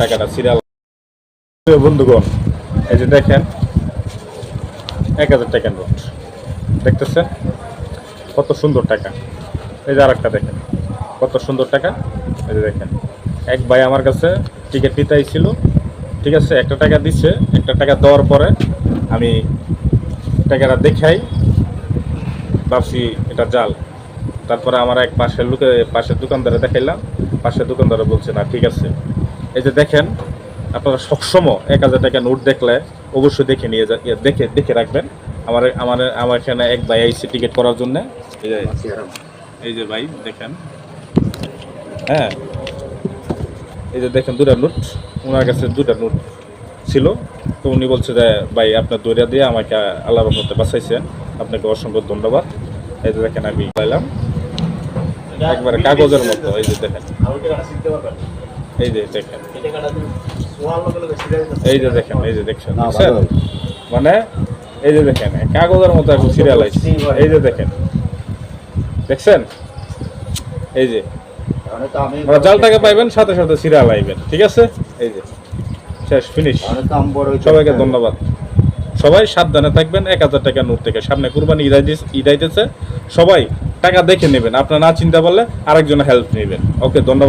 টাকাটা সিরিয়াল। বন্ধুগণ এই যে দেখেন 1000 টাকার নোট দেখতেছেন কত সুন্দর টাকা। এই যে আরেকটা দেখেন কত সুন্দর টাকা। এই যে দেখেন এক ভাই আমার কাছে টিকিট নিতে আইছিল, ঠিক আছে, 1 টাকা দিচ্ছে। 1 টাকা দেওয়ার পরে আমি টাকাটা দেখাই ভাবছি এটা জাল। তারপরে আমার এক পাশের দোকানদারে দেখাইলাম, পাশের দোকানদারে বলছে না ঠিক আছে। এই যে দেখেন আপনারা সবসময় 1000 টাকা নোট দেখলে অবশ্যই দেখে নিয়ে দেখে রাখবেন। আমার এখানে এক ভাই আইসি টিকিট করার জন্য। এই যে ভাই দেখেন, হ্যাঁ এই যে দেখেন 2টা নোট, ওনার কাছে 2টা নোট ছিল। তো উনি বলছে যে ভাই আপনার দৌড়া দিয়ে আমাকে আল্লাহর রহমতে বাঁচাইছেন, আপনাকে অসংখ্য ধন্যবাদ। এই যে দেখেন আমি পাইলাম একবারে কাগজের মতো। এই যে দেখেন, এই যে দেখেন, এই যে দেখেন, এই যে দেখছেন মানে এই যে দেখেন কাগজের মতো এখন সিরিয়াল আইছে। এই যে দেখেন দেখছেন, এই যে জাল টাকা পাইবেন সাথে সাথে সিরিয়াল আইবেন, ঠিক আছে। এই যে শেষ ফিনিশ। সবাইকে ধন্যবাদ। সবাই সাবধানে থাকবেন। 1000 টাকা নোট থেকে সামনে কুরবানি ঈদ আইতেছে, সবাই টাকা দেখে নেবেন। আপনার না চিন্তা পারলে আরেকজনের হেল্প নেবেন। ওকে, ধন্যবাদ।